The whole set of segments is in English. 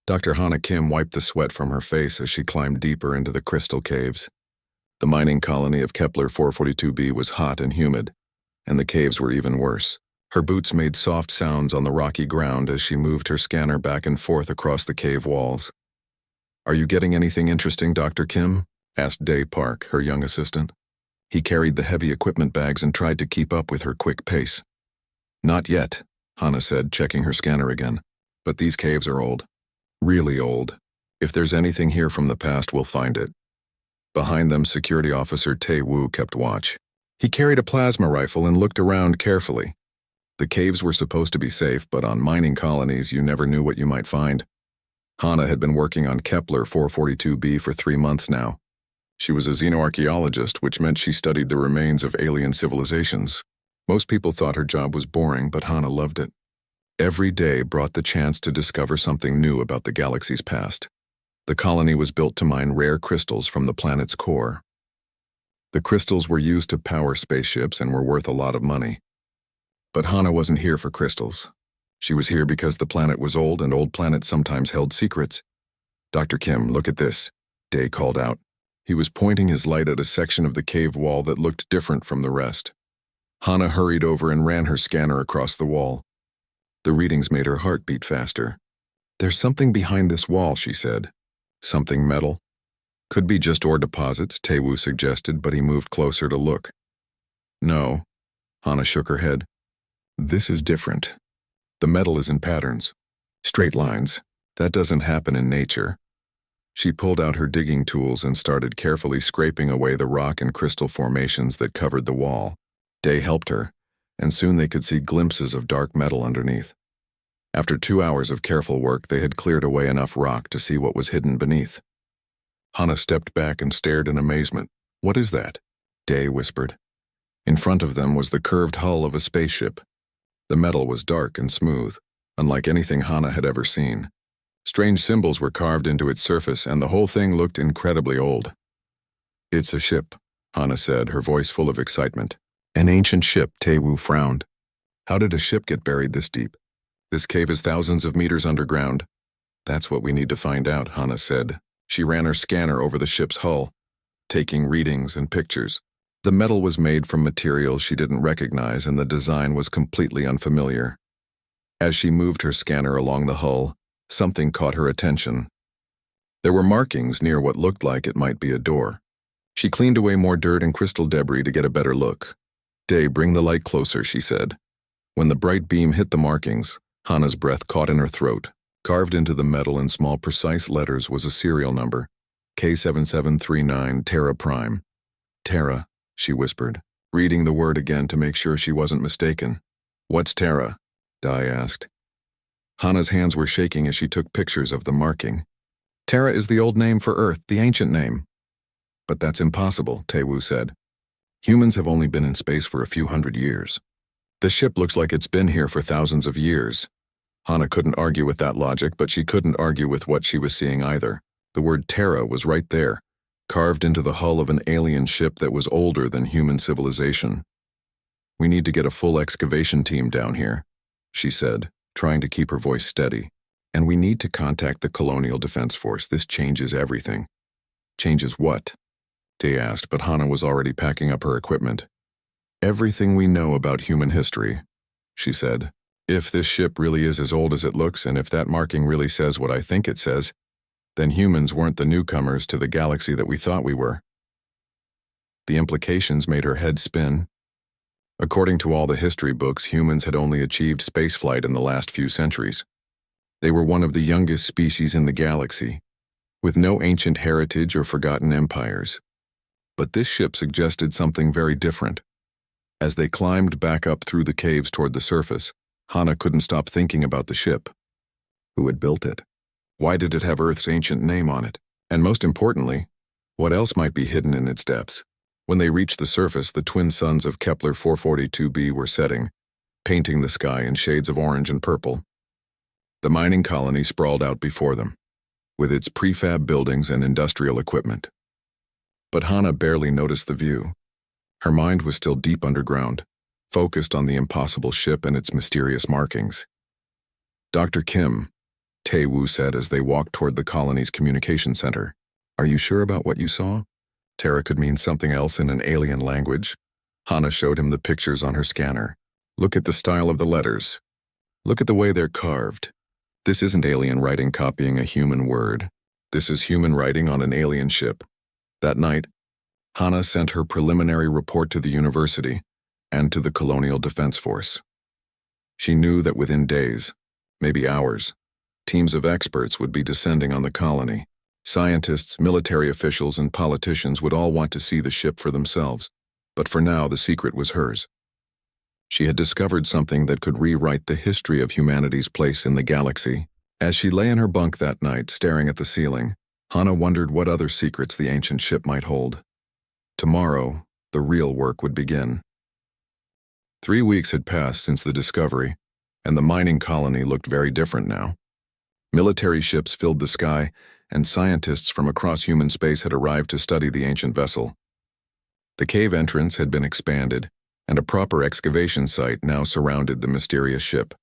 Dr. Hana Kim wiped the sweat from her face as she climbed deeper into the crystal caves. The mining colony of Kepler 442b was hot and humid, and the caves were even worse. Her boots made soft sounds on the rocky ground as she moved her scanner back and forth across the cave walls. "Are you getting anything interesting, Dr. Kim?" asked Day Park, her young assistant. He carried the heavy equipment bags and tried to keep up with her quick pace. "Not yet," Hana said, checking her scanner again. "But these caves are old. Really old. If there's anything here from the past, we'll find it." Behind them, Security Officer Tae Woo kept watch. He carried a plasma rifle and looked around carefully. The caves were supposed to be safe, but on mining colonies, you never knew what you might find. Hana had been working on Kepler 442b for 3 months now. She was a xenoarchaeologist, which meant she studied the remains of alien civilizations. Most people thought her job was boring, but Hana loved it. Every day brought the chance to discover something new about the galaxy's past. The colony was built to mine rare crystals from the planet's core. The crystals were used to power spaceships and were worth a lot of money. But Hana wasn't here for crystals. She was here because the planet was old and old planets sometimes held secrets. "Dr. Kim, look at this," Day called out. He was pointing his light at a section of the cave wall that looked different from the rest. Hana hurried over and ran her scanner across the wall. The readings made her heart beat faster. "There's something behind this wall," she said. "Something metal?" "Could be just ore deposits," Tae-woo suggested, but he moved closer to look. "No," Hana shook her head. "This is different. The metal is in patterns. Straight lines. That doesn't happen in nature." She pulled out her digging tools and started carefully scraping away the rock and crystal formations that covered the wall. Day helped her, and soon they could see glimpses of dark metal underneath. After 2 hours of careful work, they had cleared away enough rock to see what was hidden beneath. Hana stepped back and stared in amazement. "What is that?" Day whispered. In front of them was the curved hull of a spaceship. The metal was dark and smooth, unlike anything Hana had ever seen. Strange symbols were carved into its surface, and the whole thing looked incredibly old. "It's a ship," Hana said, her voice full of excitement. "An ancient ship," Tae-woo frowned. "How did a ship get buried this deep? This cave is thousands of meters underground." "That's what we need to find out," Hana said. She ran her scanner over the ship's hull, taking readings and pictures. The metal was made from materials she didn't recognize, and the design was completely unfamiliar. As she moved her scanner along the hull, something caught her attention. There were markings near what looked like it might be a door. She cleaned away more dirt and crystal debris to get a better look. "Day, bring the light closer," she said. When the bright beam hit the markings, Hana's breath caught in her throat. Carved into the metal in small, precise letters was a serial number, K7739 Terra Prime. "Terra," she whispered, reading the word again to make sure she wasn't mistaken. "What's Terra?" Dai asked. Hana's hands were shaking as she took pictures of the marking. "Terra is the old name for Earth, the ancient name." "But that's impossible," Tae-woo said. "Humans have only been in space for a few hundred years. The ship looks like it's been here for thousands of years." Hana couldn't argue with that logic, but she couldn't argue with what she was seeing either. The word Terra was right there, carved into the hull of an alien ship that was older than human civilization. "We need to get a full excavation team down here," she said, trying to keep her voice steady. "And we need to contact the Colonial Defense Force. This changes everything." "Changes what?" Day asked, but Hana was already packing up her equipment. "Everything we know about human history," she said. "If this ship really is as old as it looks, and if that marking really says what I think it says, then humans weren't the newcomers to the galaxy that we thought we were." The implications made her head spin. According to all the history books, humans had only achieved spaceflight in the last few centuries. They were one of the youngest species in the galaxy, with no ancient heritage or forgotten empires. But this ship suggested something very different. As they climbed back up through the caves toward the surface, Hana couldn't stop thinking about the ship. Who had built it? Why did it have Earth's ancient name on it? And most importantly, what else might be hidden in its depths? When they reached the surface, the twin suns of Kepler 442b were setting, painting the sky in shades of orange and purple. The mining colony sprawled out before them, with its prefab buildings and industrial equipment. But Hana barely noticed the view. Her mind was still deep underground, focused on the impossible ship and its mysterious markings. "Dr. Kim," Tae-woo said as they walked toward the colony's communication center. Are you sure about what you saw? Tara could mean something else in an alien language. Hana showed him the pictures on her scanner. Look at the style of the letters. Look at the way they're carved. This isn't alien writing copying a human word. This is human writing on an alien ship. That night, Hana sent her preliminary report to the university and to the Colonial Defense Force. She knew that within days, maybe hours, teams of experts would be descending on the colony. Scientists, military officials, and politicians would all want to see the ship for themselves, but for now the secret was hers. She had discovered something that could rewrite the history of humanity's place in the galaxy. As she lay in her bunk that night, staring at the ceiling, Hana wondered what other secrets the ancient ship might hold. Tomorrow, the real work would begin. 3 weeks had passed since the discovery, and the mining colony looked very different now. Military ships filled the sky, and scientists from across human space had arrived to study the ancient vessel. The cave entrance had been expanded, and a proper excavation site now surrounded the mysterious ship.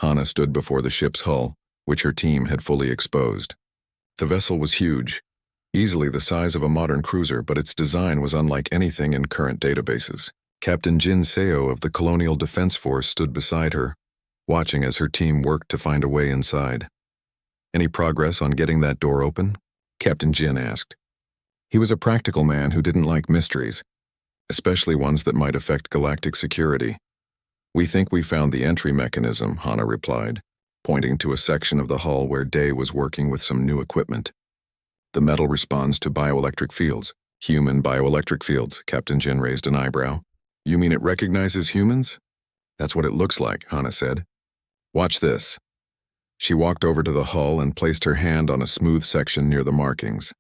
Hana stood before the ship's hull, which her team had fully exposed. The vessel was huge, easily the size of a modern cruiser, but its design was unlike anything in current databases. Captain Jin Seo of the Colonial Defense Force stood beside her, watching as her team worked to find a way inside. Any progress on getting that door open? Captain Jin asked. He was a practical man who didn't like mysteries, especially ones that might affect galactic security. We think we found the entry mechanism, Hana replied, pointing to a section of the hull where Day was working with some new equipment. The metal responds to bioelectric fields. Human bioelectric fields, Captain Jin raised an eyebrow. You mean it recognizes humans? That's what it looks like, Hana said. Watch this. She walked over to the hull and placed her hand on a smooth section near the markings.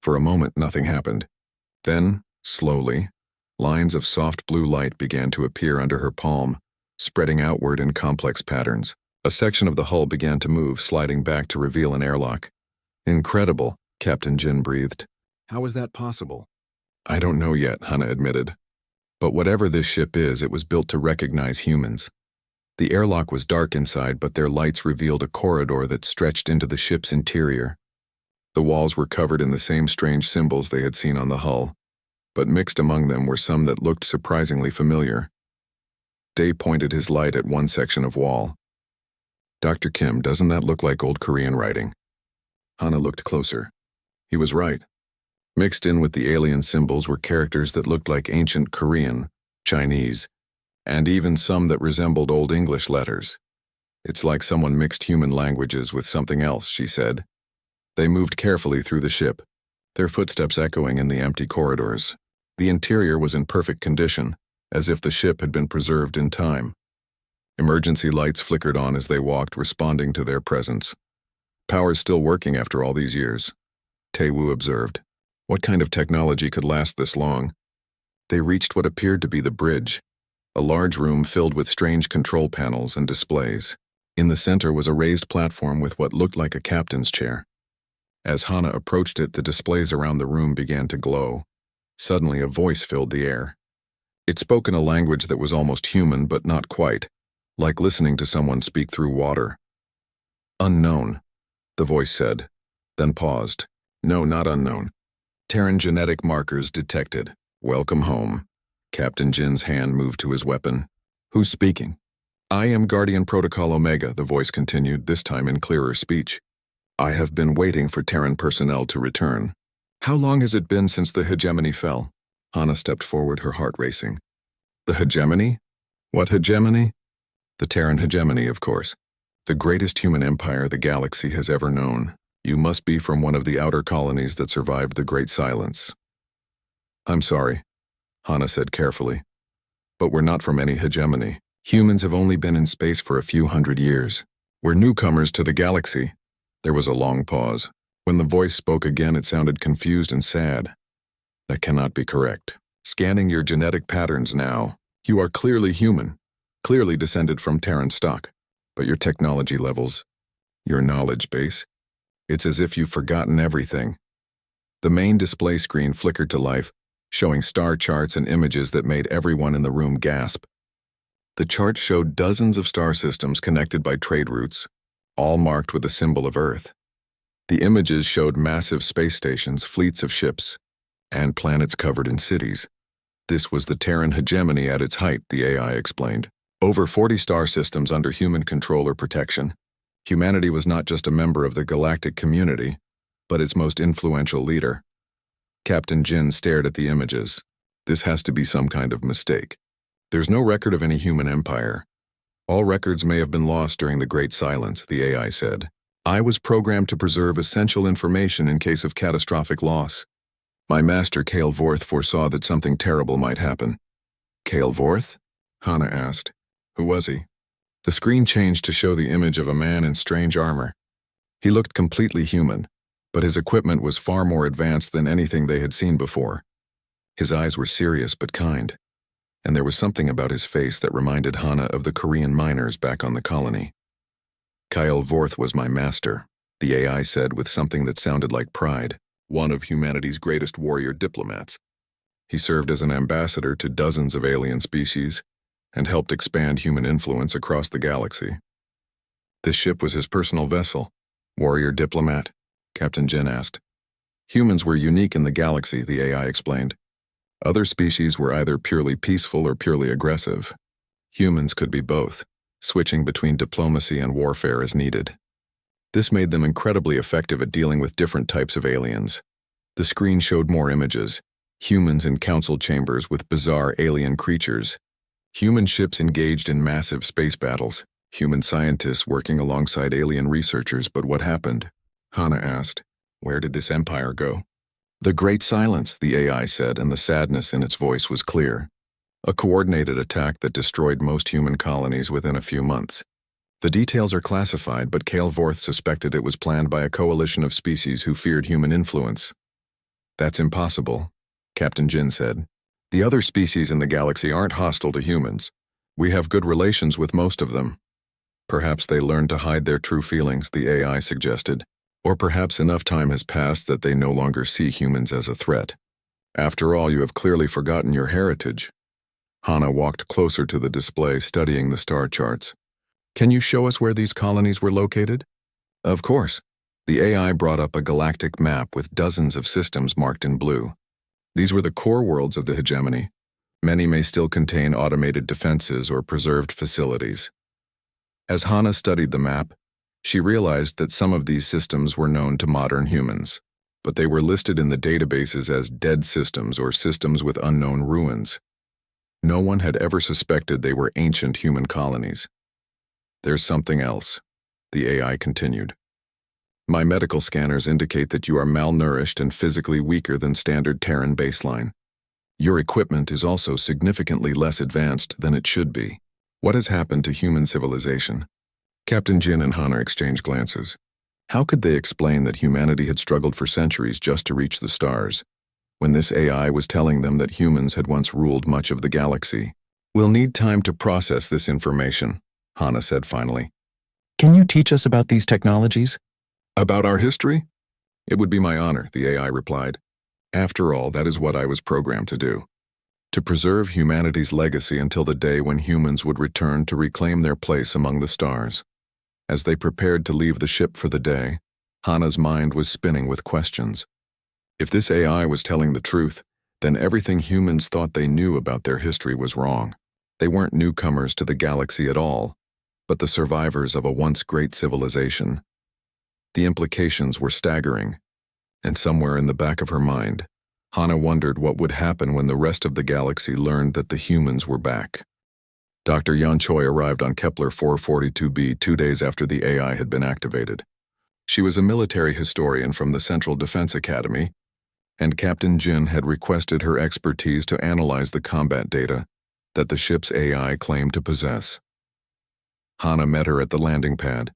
For a moment, nothing happened. Then, slowly, lines of soft blue light began to appear under her palm, spreading outward in complex patterns. A section of the hull began to move, sliding back to reveal an airlock. Incredible, Captain Jin breathed. How is that possible? I don't know yet, Hana admitted. But whatever this ship is, it was built to recognize humans. The airlock was dark inside, but their lights revealed a corridor that stretched into the ship's interior. The walls were covered in the same strange symbols they had seen on the hull, but mixed among them were some that looked surprisingly familiar. Day pointed his light at one section of wall. Dr. Kim, doesn't that look like old Korean writing? Hana looked closer. He was right. Mixed in with the alien symbols were characters that looked like ancient Korean, Chinese, and even some that resembled Old English letters. It's like someone mixed human languages with something else, she said. They moved carefully through the ship, their footsteps echoing in the empty corridors. The interior was in perfect condition, as if the ship had been preserved in time. Emergency lights flickered on as they walked, responding to their presence. Power's still working after all these years, Tae-woo observed. What kind of technology could last this long? They reached what appeared to be the bridge, a large room filled with strange control panels and displays. In the center was a raised platform with what looked like a captain's chair. As Hana approached it, the displays around the room began to glow. Suddenly, a voice filled the air. It spoke in a language that was almost human, but not quite, like listening to someone speak through water. Unknown, the voice said, then paused. No, not unknown. Terran genetic markers detected. Welcome home. Captain Jin's hand moved to his weapon. Who's speaking? I am Guardian Protocol Omega, the voice continued, this time in clearer speech. I have been waiting for Terran personnel to return. How long has it been since the hegemony fell? Hana stepped forward, her heart racing. The hegemony? What hegemony? The Terran hegemony, of course. The greatest human empire the galaxy has ever known. You must be from one of the outer colonies that survived the Great Silence. I'm sorry, Hana said carefully. But we're not from any hegemony. Humans have only been in space for a few hundred years. We're newcomers to the galaxy. There was a long pause. When the voice spoke again, it sounded confused and sad. That cannot be correct. Scanning your genetic patterns now, you are clearly human, clearly descended from Terran stock. But your technology levels, your knowledge base, it's as if you've forgotten everything. The main display screen flickered to life, showing star charts and images that made everyone in the room gasp. The chart showed dozens of star systems connected by trade routes, all marked with a symbol of Earth. The images showed massive space stations, fleets of ships, and planets covered in cities. This was the Terran hegemony at its height, the AI explained. Over 40 star systems under human control or protection. Humanity was not just a member of the galactic community, but its most influential leader. Captain Jin stared at the images. This has to be some kind of mistake. There's no record of any human empire. All records may have been lost during the Great Silence, the AI said. I was programmed to preserve essential information in case of catastrophic loss. My master Kale Vorth foresaw that something terrible might happen. Kale Vorth? Hana asked. Who was he? The screen changed to show the image of a man in strange armor. He looked completely human, but his equipment was far more advanced than anything they had seen before. His eyes were serious but kind, and there was something about his face that reminded Hana of the Korean miners back on the colony. Kyle Vorth was my master, the AI said with something that sounded like pride, one of humanity's greatest warrior diplomats. He served as an ambassador to dozens of alien species and helped expand human influence across the galaxy. This ship was his personal vessel. Warrior diplomat? Captain Jin asked. Humans were unique in the galaxy, the AI explained. Other species were either purely peaceful or purely aggressive. Humans could be both, switching between diplomacy and warfare as needed. This made them incredibly effective at dealing with different types of aliens. The screen showed more images, humans in council chambers with bizarre alien creatures, human ships engaged in massive space battles, human scientists working alongside alien researchers. But what happened? Hana asked. Where did this empire go? The Great Silence, the AI said, and the sadness in its voice was clear. A coordinated attack that destroyed most human colonies within a few months. The details are classified, but Kale Vorth suspected it was planned by a coalition of species who feared human influence. That's impossible, Captain Jin said. The other species in the galaxy aren't hostile to humans. We have good relations with most of them. Perhaps they learned to hide their true feelings, the AI suggested. Or perhaps enough time has passed that they no longer see humans as a threat. After all, you have clearly forgotten your heritage. Hana walked closer to the display, studying the star charts. Can you show us where these colonies were located? Of course. The AI brought up a galactic map with dozens of systems marked in blue. These were the core worlds of the hegemony. Many may still contain automated defenses or preserved facilities. As Hana studied the map, she realized that some of these systems were known to modern humans, but they were listed in the databases as dead systems or systems with unknown ruins. No one had ever suspected they were ancient human colonies. There's something else, the AI continued. My medical scanners indicate that you are malnourished and physically weaker than standard Terran baseline. Your equipment is also significantly less advanced than it should be. What has happened to human civilization? Captain Jin and Hana exchanged glances. How could they explain that humanity had struggled for centuries just to reach the stars, when this AI was telling them that humans had once ruled much of the galaxy? We'll need time to process this information, Hana said finally. Can you teach us about these technologies? About our history? It would be my honor, the AI replied. After all, that is what I was programmed to do. To preserve humanity's legacy until the day when humans would return to reclaim their place among the stars. As they prepared to leave the ship for the day, Hana's mind was spinning with questions. If this AI was telling the truth, then everything humans thought they knew about their history was wrong. They weren't newcomers to the galaxy at all, but the survivors of a once great civilization. The implications were staggering, and somewhere in the back of her mind, Hana wondered what would happen when the rest of the galaxy learned that the humans were back. Dr. Yan Choi arrived on Kepler 442b 2 days after the AI had been activated. She was a military historian from the Central Defense Academy, and Captain Jin had requested her expertise to analyze the combat data that the ship's AI claimed to possess. Hana met her at the landing pad,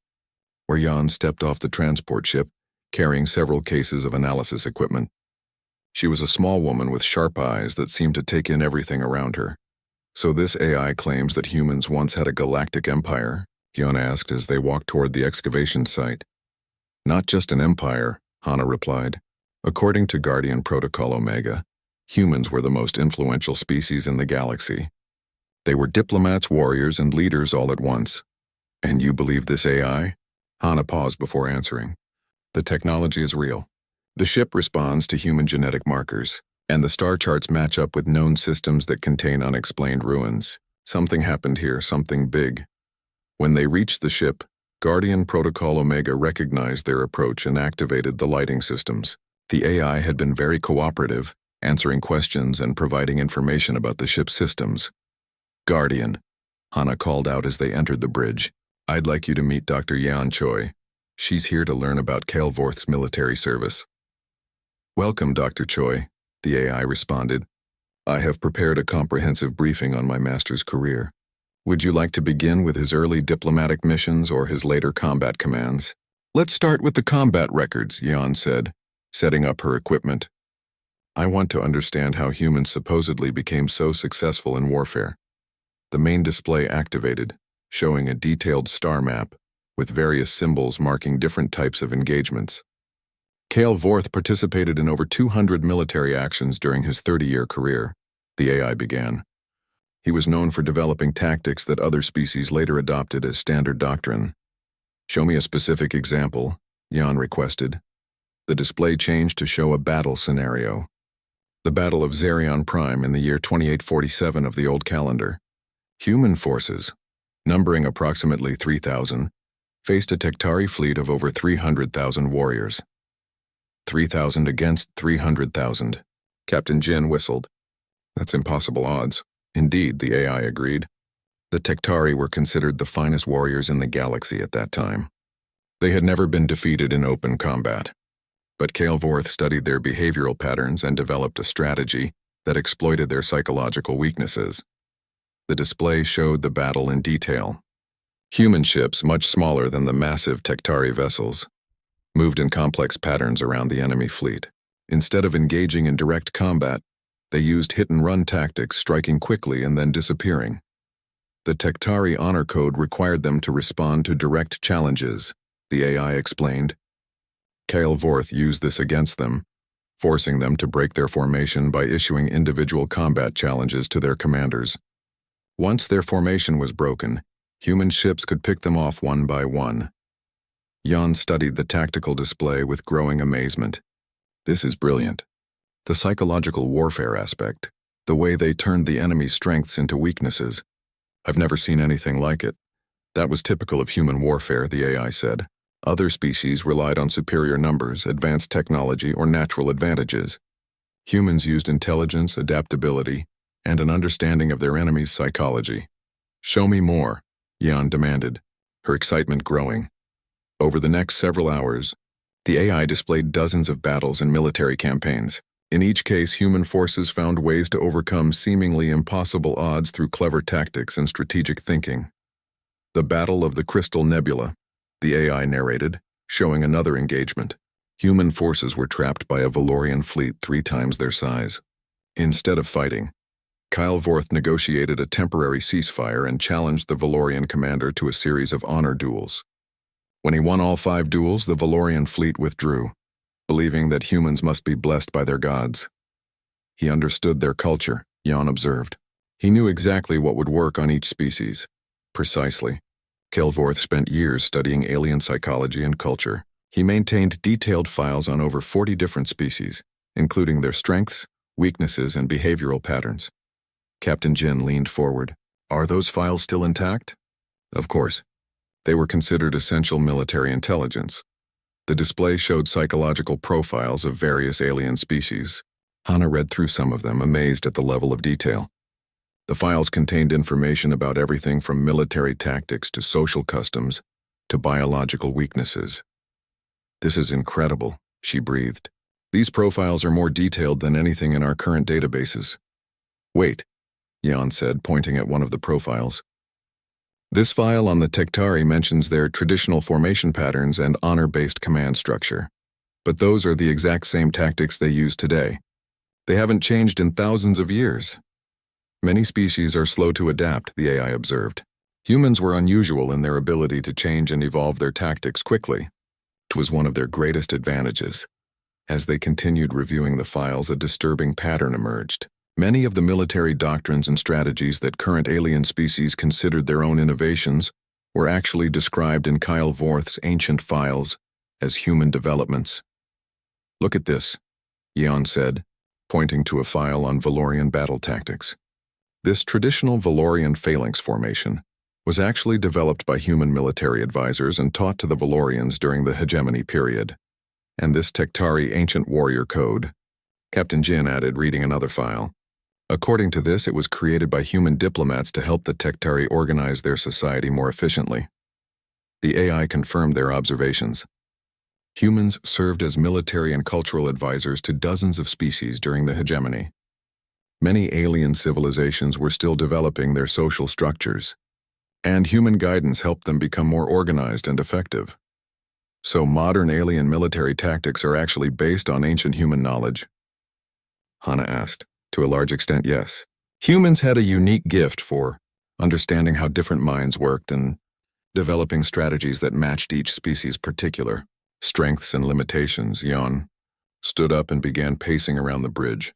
where Yan stepped off the transport ship, carrying several cases of analysis equipment. She was a small woman with sharp eyes that seemed to take in everything around her. So this AI claims that humans once had a galactic empire? Yan asked as they walked toward the excavation site. Not just an empire, Hana replied. According to Guardian Protocol Omega, humans were the most influential species in the galaxy. They were diplomats, warriors, and leaders all at once. And you believe this AI? Hana paused before answering. The technology is real. The ship responds to human genetic markers, and the star charts match up with known systems that contain unexplained ruins. Something happened here, something big. When they reached the ship, Guardian Protocol Omega recognized their approach and activated the lighting systems. The AI had been very cooperative, answering questions and providing information about the ship's systems. Guardian, Hana called out as they entered the bridge. I'd like you to meet Dr. Yan Choi. She's here to learn about Kael'vorth's military service. Welcome, Dr. Choi, the AI responded. I have prepared a comprehensive briefing on my master's career. Would you like to begin with his early diplomatic missions or his later combat commands? Let's start with the combat records, Yan said, setting up her equipment. I want to understand how humans supposedly became so successful in warfare. The main display activated, showing a detailed star map, with various symbols marking different types of engagements. Kael'vorth participated in over 200 military actions during his 30-year career, the AI began. He was known for developing tactics that other species later adopted as standard doctrine. Show me a specific example, Yan requested. The display changed to show a battle scenario. The Battle of Zerion Prime in the year 2847 of the old calendar. Human forces, numbering approximately 3,000, faced a Tektari fleet of over 300,000 warriors. 3,000 against 300,000. Captain Jin whistled. That's impossible odds. Indeed, the AI agreed. The Tektari were considered the finest warriors in the galaxy at that time. They had never been defeated in open combat. But Kael'vorth studied their behavioral patterns and developed a strategy that exploited their psychological weaknesses. The display showed the battle in detail. Human ships, much smaller than the massive Tektari vessels, moved in complex patterns around the enemy fleet. Instead of engaging in direct combat, they used hit-and-run tactics, striking quickly and then disappearing. The Tektari honor code required them to respond to direct challenges, the AI explained. Kael'vorth used this against them, forcing them to break their formation by issuing individual combat challenges to their commanders. Once their formation was broken, human ships could pick them off one by one. Yan studied the tactical display with growing amazement. This is brilliant. The psychological warfare aspect, the way they turned the enemy's strengths into weaknesses. I've never seen anything like it. That was typical of human warfare, the AI said. Other species relied on superior numbers, advanced technology, or natural advantages. Humans used intelligence, adaptability, and an understanding of their enemy's psychology. Show me more, Yan demanded, her excitement growing. Over the next several hours, the AI displayed dozens of battles and military campaigns. In each case, human forces found ways to overcome seemingly impossible odds through clever tactics and strategic thinking. The Battle of the Crystal Nebula, the AI narrated, showing another engagement. Human forces were trapped by a Valorian fleet 3 times their size. Instead of fighting, Kael'vorth negotiated a temporary ceasefire and challenged the Valorian commander to a series of honor duels. When he won all 5 duels, the Valorian fleet withdrew, believing that humans must be blessed by their gods. He understood their culture, Yan observed. He knew exactly what would work on each species. Precisely. Kael'vorth spent years studying alien psychology and culture. He maintained detailed files on over 40 different species, including their strengths, weaknesses, and behavioral patterns. Captain Jin leaned forward. Are those files still intact? Of course. They were considered essential military intelligence. The display showed psychological profiles of various alien species. Hana read through some of them, amazed at the level of detail. The files contained information about everything from military tactics to social customs to biological weaknesses. This is incredible, she breathed. These profiles are more detailed than anything in our current databases. Wait, Yan said, pointing at one of the profiles. This file on the Tektari mentions their traditional formation patterns and honor-based command structure. But those are the exact same tactics they use today. They haven't changed in thousands of years. Many species are slow to adapt, the AI observed. Humans were unusual in their ability to change and evolve their tactics quickly. It was one of their greatest advantages. As they continued reviewing the files, a disturbing pattern emerged. Many of the military doctrines and strategies that current alien species considered their own innovations were actually described in Kyle Vorth's ancient files as human developments. "Look at this," Yeon said, pointing to a file on Valorian battle tactics. This traditional Valorian phalanx formation was actually developed by human military advisors and taught to the Valorians during the hegemony period. And this Tektari ancient warrior code, Captain Jin added, reading another file. According to this, it was created by human diplomats to help the Tektari organize their society more efficiently. The AI confirmed their observations. Humans served as military and cultural advisors to dozens of species during the hegemony. Many alien civilizations were still developing their social structures, and human guidance helped them become more organized and effective. So modern alien military tactics are actually based on ancient human knowledge? Hana asked. To a large extent, yes. Humans had a unique gift for understanding how different minds worked and developing strategies that matched each species' particular strengths and limitations. Yeon stood up and began pacing around the bridge.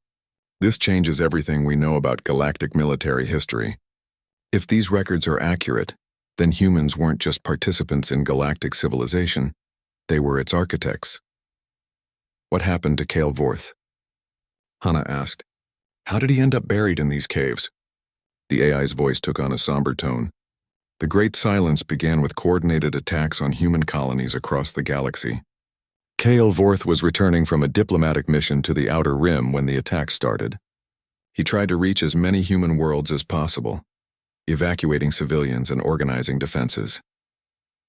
This changes everything we know about galactic military history. If these records are accurate, then humans weren't just participants in galactic civilization, they were its architects. What happened to Kyle Vorth? Hana asked. How did he end up buried in these caves? The AI's voice took on a somber tone. The Great Silence began with coordinated attacks on human colonies across the galaxy. Kyle Vorth was returning from a diplomatic mission to the Outer Rim when the attack started. He tried to reach as many human worlds as possible, evacuating civilians and organizing defenses.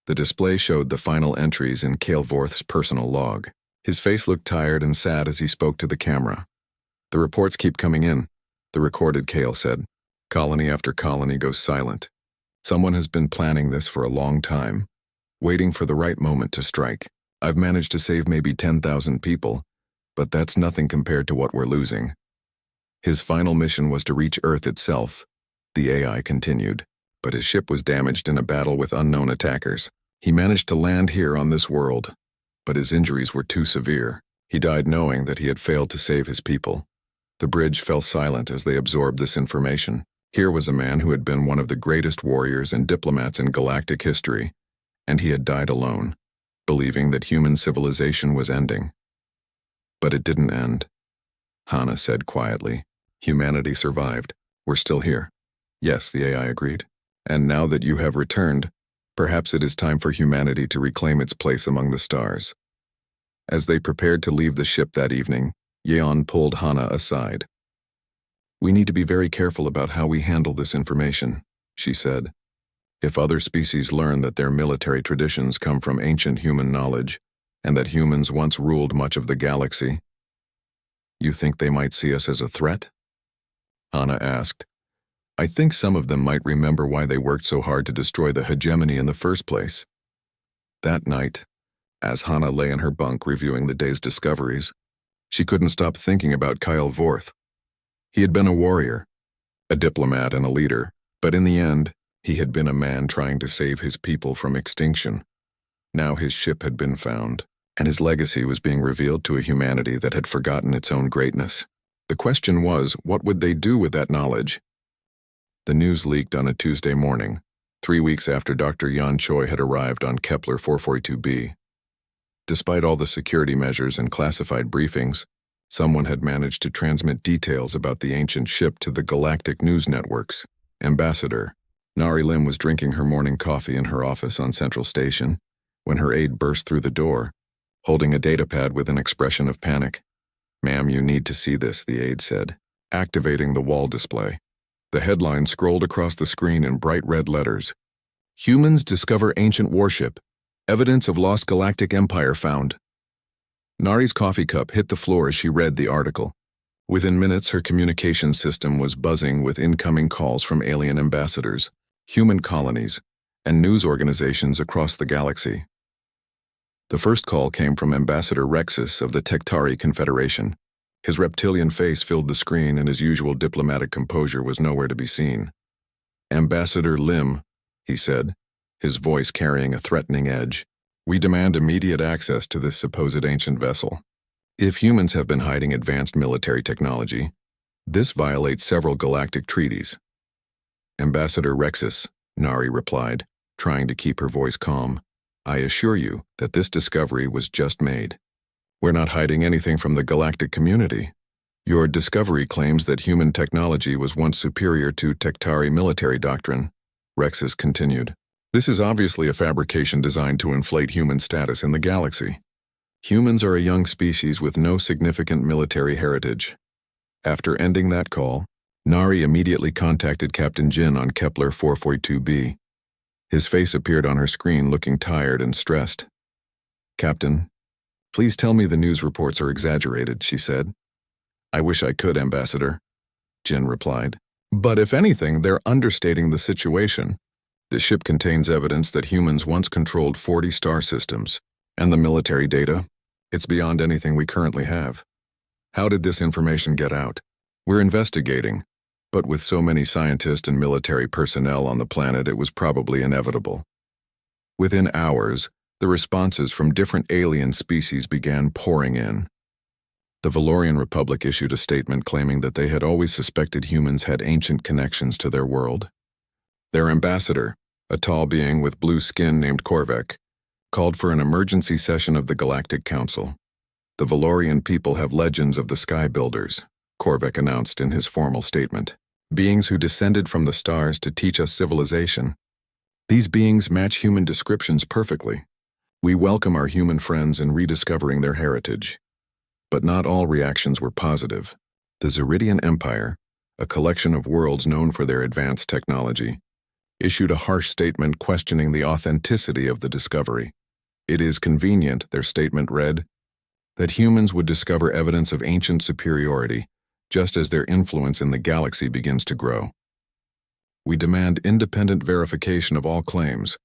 The display showed the final entries in Kyle Vorth's personal log. His face looked tired and sad as he spoke to the camera. The reports keep coming in, the recorded Kale said. Colony after colony goes silent. Someone has been planning this for a long time, waiting for the right moment to strike. I've managed to save maybe 10,000 people, but that's nothing compared to what we're losing. His final mission was to reach Earth itself, the AI continued, but his ship was damaged in a battle with unknown attackers. He managed to land here on this world, but his injuries were too severe. He died knowing that he had failed to save his people. The bridge fell silent as they absorbed this information. Here was a man who had been one of the greatest warriors and diplomats in galactic history, and he had died alone, believing that human civilization was ending. But it didn't end. Hana said quietly. Humanity survived. We're still here. Yes, the AI agreed. And now that you have returned, perhaps it is time for humanity to reclaim its place among the stars. As they prepared to leave the ship that evening, Yeon pulled Hana aside. We need to be very careful about how we handle this information, she said. If other species learn that their military traditions come from ancient human knowledge, and that humans once ruled much of the galaxy, you think they might see us as a threat? Hana asked. I think some of them might remember why they worked so hard to destroy the hegemony in the first place. That night, as Hana lay in her bunk reviewing the day's discoveries, she couldn't stop thinking about Kyle Vorth. He had been a warrior, a diplomat and a leader, but in the end, he had been a man trying to save his people from extinction. Now his ship had been found, and his legacy was being revealed to a humanity that had forgotten its own greatness. The question was, what would they do with that knowledge? The news leaked on a Tuesday morning, 3 weeks after Dr. Yan Choi had arrived on Kepler 442b. Despite all the security measures and classified briefings, someone had managed to transmit details about the ancient ship to the galactic news networks. Ambassador Nari Lim was drinking her morning coffee in her office on Central Station when her aide burst through the door, holding a datapad with an expression of panic. Ma'am, you need to see this, the aide said, activating the wall display. The headline scrolled across the screen in bright red letters. Humans discover ancient warship. Evidence of lost galactic empire found. Nari's coffee cup hit the floor as she read the article. Within minutes, her communication system was buzzing with incoming calls from alien ambassadors, human colonies, and news organizations across the galaxy. The first call came from Ambassador Rexus of the Tektari Confederation. His reptilian face filled the screen and his usual diplomatic composure was nowhere to be seen. Ambassador Lim, he said, his voice carrying a threatening edge. We demand immediate access to this supposed ancient vessel. If humans have been hiding advanced military technology, this violates several galactic treaties. Ambassador Rexus, Nari replied, trying to keep her voice calm. "I assure you that this discovery was just made. We're not hiding anything from the galactic community. Your discovery claims that human technology was once superior to Tektari military doctrine," Rexus continued. "This is obviously a fabrication designed to inflate human status in the galaxy. Humans are a young species with no significant military heritage." After ending that call, Nari immediately contacted Captain Jin on Kepler 442b. His face appeared on her screen looking tired and stressed. "Captain, please tell me the news reports are exaggerated," she said. "I wish I could, Ambassador," Jin replied. "But if anything, they're understating the situation. The ship contains evidence that humans once controlled 40 star systems, and the military data, it's beyond anything we currently have. How did this information get out? We're investigating, but with so many scientists and military personnel on the planet, it was probably inevitable." Within hours, the responses from different alien species began pouring in. The Valorian Republic issued a statement claiming that they had always suspected humans had ancient connections to their world. Their ambassador, a tall being with blue skin named Korvek, called for an emergency session of the Galactic Council. "The Valorian people have legends of the Sky Builders," Korvek announced in his formal statement. "Beings who descended from the stars to teach us civilization. These beings match human descriptions perfectly. We welcome our human friends in rediscovering their heritage." But not all reactions were positive. The Zeridian Empire, a collection of worlds known for their advanced technology, issued a harsh statement questioning the authenticity of the discovery. "It is convenient," their statement read, "that humans would discover evidence of ancient superiority, just as their influence in the galaxy begins to grow. We demand independent verification of all claims."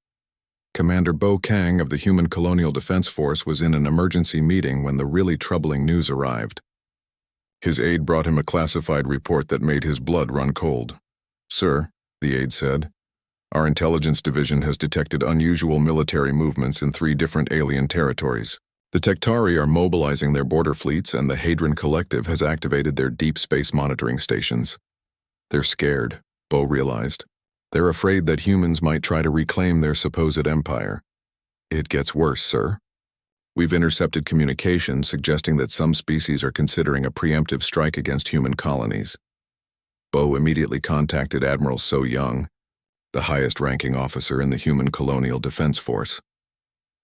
Commander Bo Kang of the Human Colonial Defense Force was in an emergency meeting when the really troubling news arrived. His aide brought him a classified report that made his blood run cold. "Sir," the aide said, "our intelligence division has detected unusual military movements in 3 different alien territories. The Tektari are mobilizing their border fleets, and the Hadron Collective has activated their deep space monitoring stations. They're scared," Bo realized. "They're afraid that humans might try to reclaim their supposed empire." "It gets worse, sir. We've intercepted communication suggesting that some species are considering a preemptive strike against human colonies." Bo immediately contacted Admiral So Young, the highest-ranking officer in the Human Colonial Defense Force.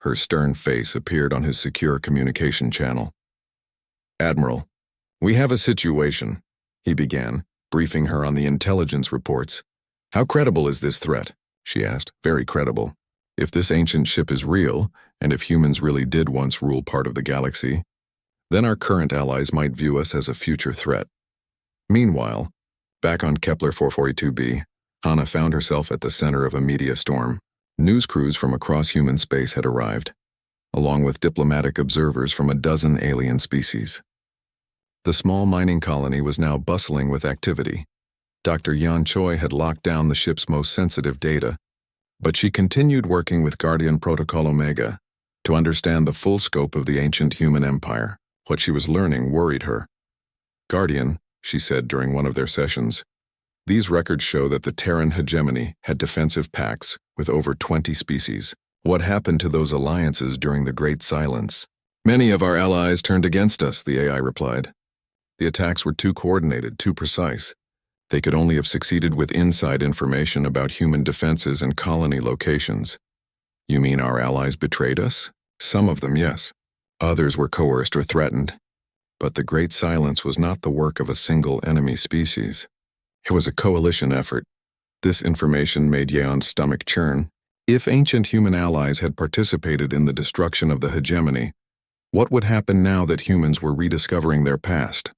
Her stern face appeared on his secure communication channel. "Admiral, we have a situation," he began, briefing her on the intelligence reports. "How credible is this threat?" she asked. "Very credible. If this ancient ship is real, and if humans really did once rule part of the galaxy, then our current allies might view us as a future threat." Meanwhile, back on Kepler 442b, Hana found herself at the center of a media storm. News crews from across human space had arrived, along with diplomatic observers from a dozen alien species. The small mining colony was now bustling with activity. Dr. Yan Choi had locked down the ship's most sensitive data, but she continued working with Guardian Protocol Omega to understand the full scope of the ancient human empire. What she was learning worried her. "Guardian," she said during one of their sessions, "these records show that the Terran hegemony had defensive pacts with over 20 species. What happened to those alliances during the Great Silence?" "Many of our allies turned against us," the AI replied. "The attacks were too coordinated, too precise. They could only have succeeded with inside information about human defenses and colony locations." "You mean our allies betrayed us?" "Some of them, yes. Others were coerced or threatened. But the Great Silence was not the work of a single enemy species. It was a coalition effort." This information made Yeon's stomach churn. If ancient human allies had participated in the destruction of the hegemony, what would happen now that humans were rediscovering their past?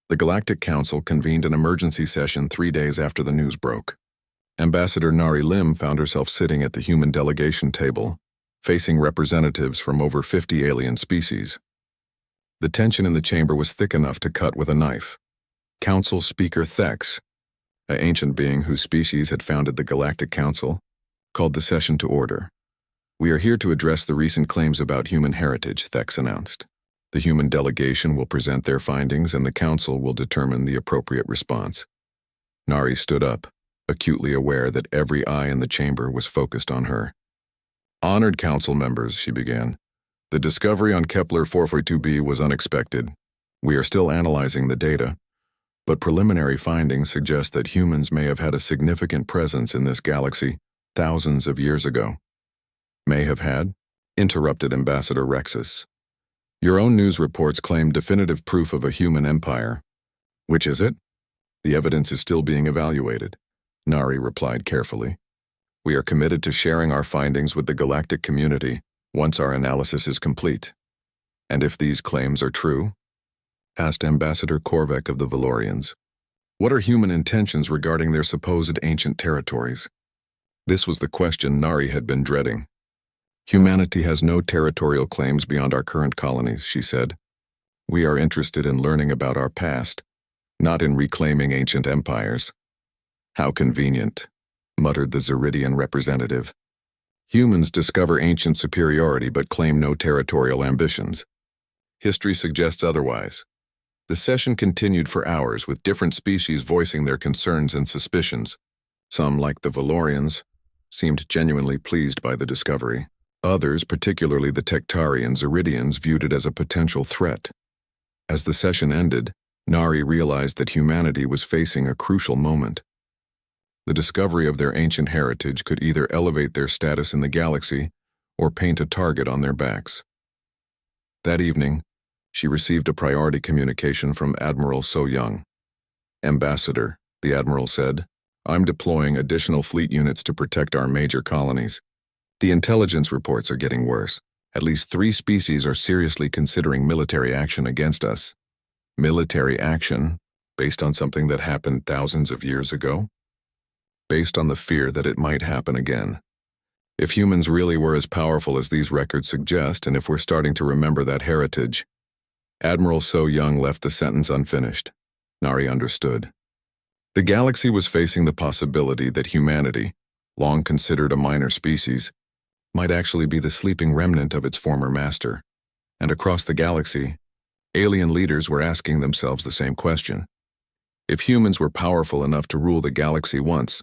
The Galactic Council convened an emergency session 3 days after the news broke. Ambassador Nari Lim found herself sitting at the human delegation table, facing representatives from over 50 alien species. The tension in the chamber was thick enough to cut with a knife. Council Speaker Thex, an ancient being whose species had founded the Galactic Council, called the session to order. "We are here to address the recent claims about human heritage," Thex announced. "The human delegation will present their findings and the council will determine the appropriate response." Nari stood up. acutely aware that every eye in the chamber was focused on her. "Honored council members," she began. "The discovery on Kepler 442b was unexpected. We are still analyzing the data, but preliminary findings suggest that humans may have had a significant presence in this galaxy thousands of years ago." "May have had?" interrupted Ambassador Rexus. "Your own news reports claim definitive proof of a human empire. Which is it?" "The evidence is still being evaluated," Nari replied carefully. "We are committed to sharing our findings with the galactic community once our analysis is complete." "And if these claims are true?" asked Ambassador Korvek of the Valorians. "What are human intentions regarding their supposed ancient territories?" This was the question Nari had been dreading. "Humanity has no territorial claims beyond our current colonies," she said. "We are interested in learning about our past, not in reclaiming ancient empires." "How convenient," muttered the Zeridian representative. "Humans discover ancient superiority but claim no territorial ambitions. History suggests otherwise." The session continued for hours, with different species voicing their concerns and suspicions. Some, like the Valorians, seemed genuinely pleased by the discovery. Others, particularly the Tektari and Zeridians, viewed it as a potential threat. As the session ended, Nari realized that humanity was facing a crucial moment. The discovery of their ancient heritage could either elevate their status in the galaxy or paint a target on their backs. That evening, she received a priority communication from Admiral So Young. "Ambassador," the Admiral said, "I'm deploying additional fleet units to protect our major colonies. The intelligence reports are getting worse. At least 3 species are seriously considering military action against us." "Military action? Based on something that happened thousands of years ago?" "Based on the fear that it might happen again. If humans really were as powerful as these records suggest, and if we're starting to remember that heritage." Admiral So Young left the sentence unfinished. Nari understood. The galaxy was facing the possibility that humanity, long considered a minor species, might actually be the sleeping remnant of its former master. And across the galaxy, alien leaders were asking themselves the same question. If humans were powerful enough to rule the galaxy once,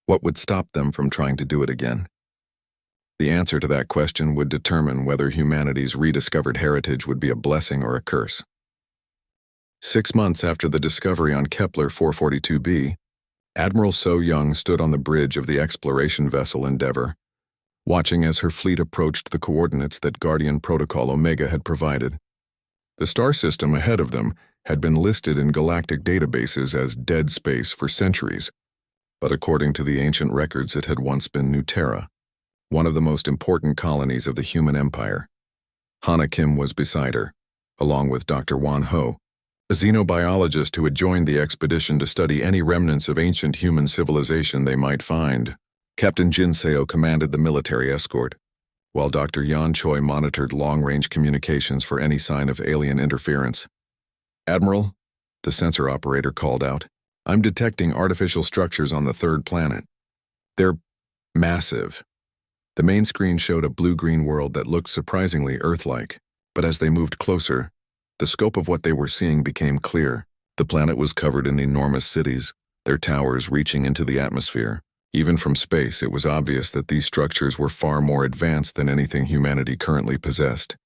what would stop them from trying to do it again? The answer to that question would determine whether humanity's rediscovered heritage would be a blessing or a curse. 6 months after the discovery on Kepler 442b, Admiral So Young stood on the bridge of the exploration vessel Endeavour, watching as her fleet approached the coordinates that Guardian Protocol Omega had provided. The star system ahead of them had been listed in galactic databases as dead space for centuries, but according to the ancient records it had once been New Terra, one of the most important colonies of the human empire. Hana Kim was beside her, along with Dr. Wan Ho, a xenobiologist who had joined the expedition to study any remnants of ancient human civilization they might find. Captain Jin Seo commanded the military escort, while Dr. Yan Choi monitored long-range communications for any sign of alien interference. "Admiral," the sensor operator called out, "I'm detecting artificial structures on the 3rd planet. They're massive." The main screen showed a blue-green world that looked surprisingly Earth-like, but as they moved closer, the scope of what they were seeing became clear. The planet was covered in enormous cities, their towers reaching into the atmosphere. Even from space, it was obvious that these structures were far more advanced than anything humanity currently possessed.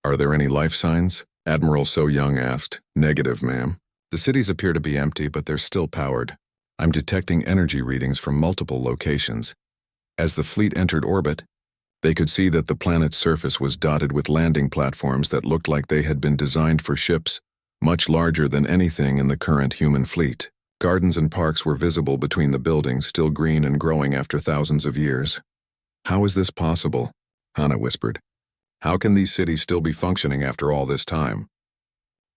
"Are there any life signs?" Admiral So Young asked. "Negative, ma'am. The cities appear to be empty, but they're still powered. I'm detecting energy readings from multiple locations." As the fleet entered orbit, they could see that the planet's surface was dotted with landing platforms that looked like they had been designed for ships, much larger than anything in the current human fleet. Gardens and parks were visible between the buildings, still green and growing after thousands of years. "How is this possible?" Hana whispered. "How can these cities still be functioning after all this time?"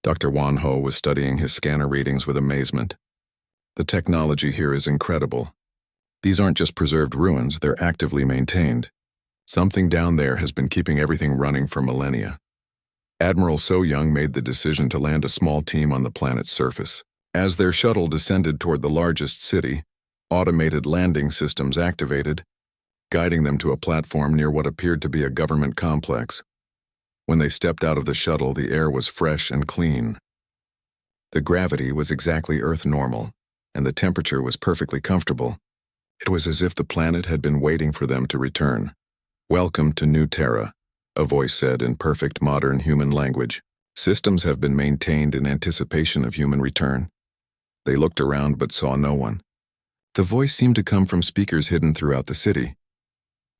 Dr. Wan Ho was studying his scanner readings with amazement. "The technology here is incredible. These aren't just preserved ruins, they're actively maintained. Something down there has been keeping everything running for millennia." Admiral So Young made the decision to land a small team on the planet's surface. As their shuttle descended toward the largest city, automated landing systems activated, guiding them to a platform near what appeared to be a government complex. When they stepped out of the shuttle, the air was fresh and clean. The gravity was exactly Earth normal, and the temperature was perfectly comfortable. It was as if the planet had been waiting for them to return. "Welcome to New Terra," a voice said in perfect modern human language. "Systems have been maintained in anticipation of human return." They looked around but saw no one. The voice seemed to come from speakers hidden throughout the city.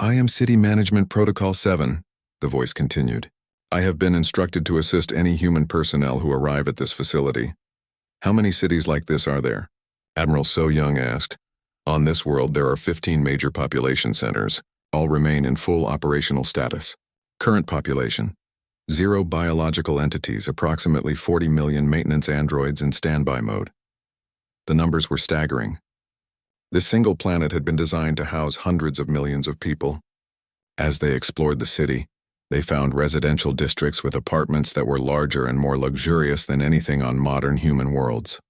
"I am City Management Protocol 7, the voice continued. "I have been instructed to assist any human personnel who arrive at this facility." "How many cities like this are there?" Admiral So Young asked. "On this world, there are 15 major population centers. All remain in full operational status. Current population: 0 biological entities, approximately 40 million maintenance androids in standby mode." The numbers were staggering. This single planet had been designed to house hundreds of millions of people. As they explored the city, they found residential districts with apartments that were larger and more luxurious than anything on modern human worlds.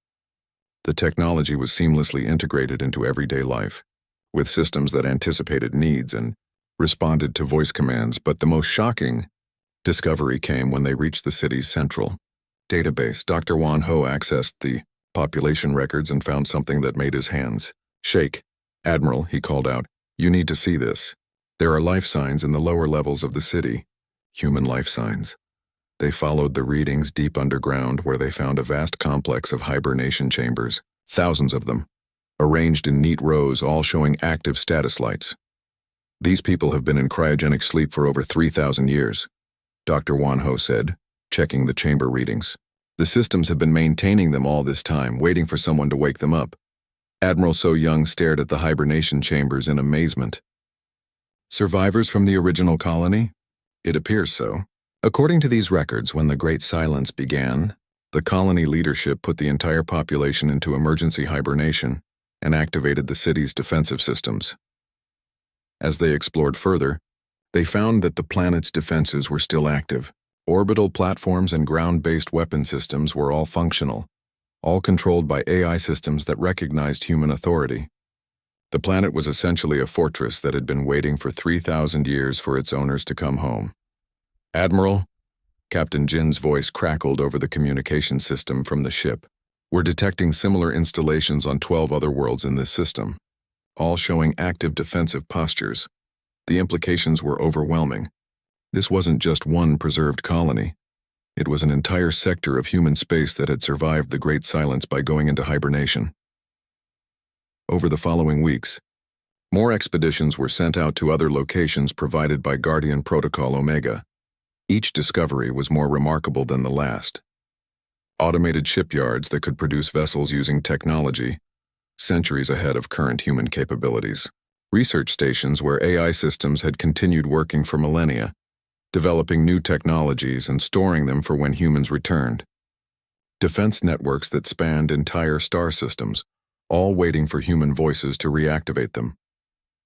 The technology was seamlessly integrated into everyday life, with systems that anticipated needs and responded to voice commands, but the most shocking discovery came when they reached the city's central database. Dr. Wan Ho accessed the population records and found something that made his hands shake. "Admiral," he called out, "you need to see this. There are life signs in the lower levels of the city. Human life signs." They followed the readings deep underground, where they found a vast complex of hibernation chambers, thousands of them, arranged in neat rows, all showing active status lights. "These people have been in cryogenic sleep for over 3,000 years, Dr. Wan Ho said, checking the chamber readings. "The systems have been maintaining them all this time, waiting for someone to wake them up." Admiral So Young stared at the hibernation chambers in amazement. "Survivors from the original colony? It appears so. According to these records, when the Great Silence began, the colony leadership put the entire population into emergency hibernation and activated the city's defensive systems. As they explored further, they found that the planet's defenses were still active. Orbital platforms and ground-based weapon systems were all functional, all controlled by AI systems that recognized human authority. The planet was essentially a fortress that had been waiting for 3,000 years for its owners to come home. "Admiral," Captain Jin's voice crackled over the communication system from the ship. "We're detecting similar installations on 12 other worlds in this system, all showing active defensive postures." The implications were overwhelming. This wasn't just one preserved colony. It was an entire sector of human space that had survived the Great Silence by going into hibernation. Over the following weeks, more expeditions were sent out to other locations provided by Guardian Protocol Omega. Each discovery was more remarkable than the last. Automated shipyards that could produce vessels using technology, centuries ahead of current human capabilities. Research stations where AI systems had continued working for millennia, developing new technologies and storing them for when humans returned. Defense networks that spanned entire star systems, all waiting for human voices to reactivate them.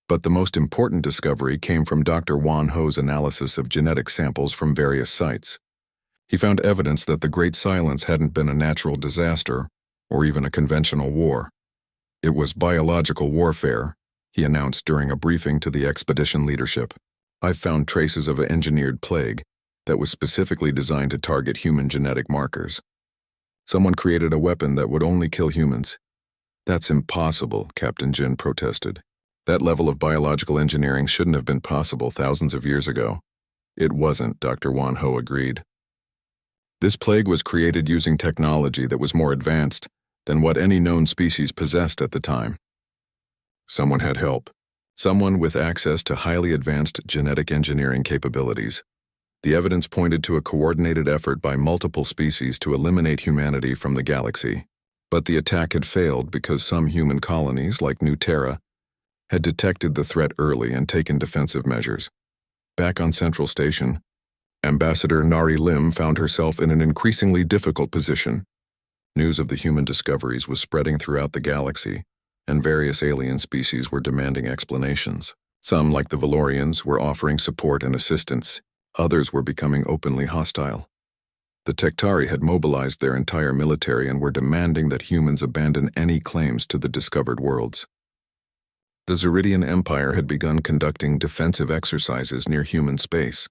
But the most important discovery came from Dr. Wan Ho's analysis of genetic samples from various sites. He found evidence that the Great Silence hadn't been a natural disaster or even a conventional war. It was biological warfare, he announced during a briefing to the expedition leadership. "I've found traces of an engineered plague that was specifically designed to target human genetic markers. Someone created a weapon that would only kill humans." "That's impossible," Captain Jin protested. "That level of biological engineering shouldn't have been possible thousands of years ago." "It wasn't," Dr. Wan Ho agreed. "This plague was created using technology that was more advanced than what any known species possessed at the time. Someone had help. Someone with access to highly advanced genetic engineering capabilities. The evidence pointed to a coordinated effort by multiple species to eliminate humanity from the galaxy. But the attack had failed because some human colonies, like New Terra, had detected the threat early and taken defensive measures. Back on Central Station, Ambassador Nari Lim found herself in an increasingly difficult position. News of the human discoveries was spreading throughout the galaxy, and various alien species were demanding explanations. Some, like the Valorians, were offering support and assistance. Others were becoming openly hostile. The Tektari had mobilized their entire military and were demanding that humans abandon any claims to the discovered worlds. The Zeridian Empire had begun conducting defensive exercises near human space.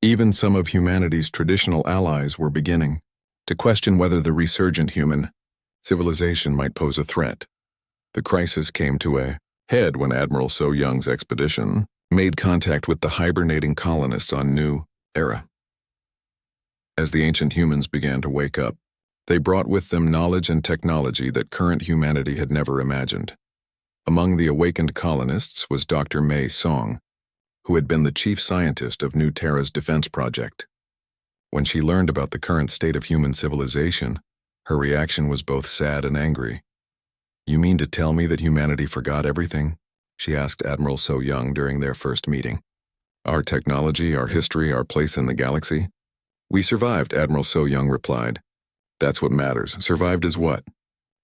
Even some of humanity's traditional allies were beginning to question whether the resurgent human civilization might pose a threat. The crisis came to a head when Admiral So Young's expedition made contact with the hibernating colonists on New Era. As the ancient humans began to wake up, they brought with them knowledge and technology that current humanity had never imagined. Among the awakened colonists was Dr. May Song, who had been the chief scientist of New Terra's defense project. When she learned about the current state of human civilization, her reaction was both sad and angry. "You mean to tell me that humanity forgot everything?" she asked Admiral So Young during their first meeting. "Our technology, our history, our place in the galaxy?" "We survived," Admiral So Young replied. "That's what matters. Survived as what?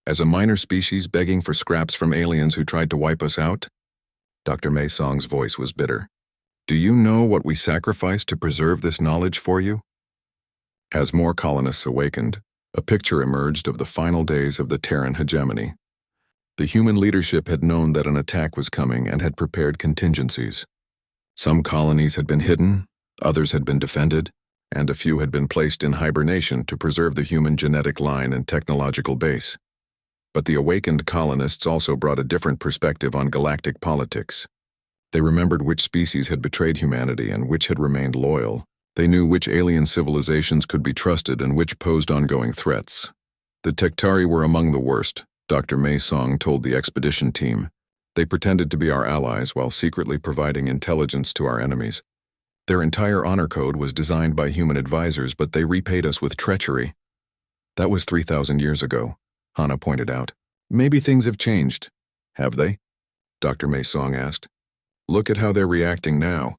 As a minor species begging for scraps from aliens who tried to wipe us out?" Dr. May Song's voice was bitter. "Do you know what we sacrificed to preserve this knowledge for you?" As more colonists awakened, a picture emerged of the final days of the Terran hegemony. The human leadership had known that an attack was coming and had prepared contingencies. Some colonies had been hidden, others had been defended, and a few had been placed in hibernation to preserve the human genetic line and technological base. But the awakened colonists also brought a different perspective on galactic politics. They remembered which species had betrayed humanity and which had remained loyal. They knew which alien civilizations could be trusted and which posed ongoing threats. The Tektari were among the worst, Dr. May Song told the expedition team. They pretended to be our allies while secretly providing intelligence to our enemies. Their entire honor code was designed by human advisors, but they repaid us with treachery. That was 3,000 years ago, Hana pointed out. Maybe things have changed. Have they? Dr. May Song asked. Look at how they're reacting now.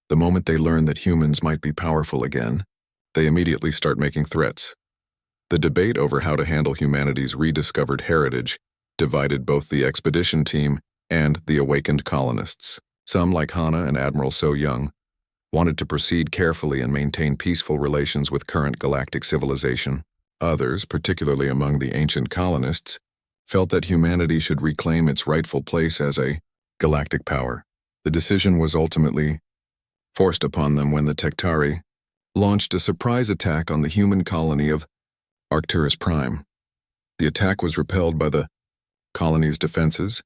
The moment they learn that humans might be powerful again, they immediately start making threats. The debate over how to handle humanity's rediscovered heritage divided both the expedition team and the awakened colonists. Some, like Hana and Admiral So Young, wanted to proceed carefully and maintain peaceful relations with current galactic civilization. Others, particularly among the ancient colonists, felt that humanity should reclaim its rightful place as a galactic power. The decision was ultimately forced upon them when the Tektari launched a surprise attack on the human colony of Arcturus Prime. The attack was repelled by the colony's defenses,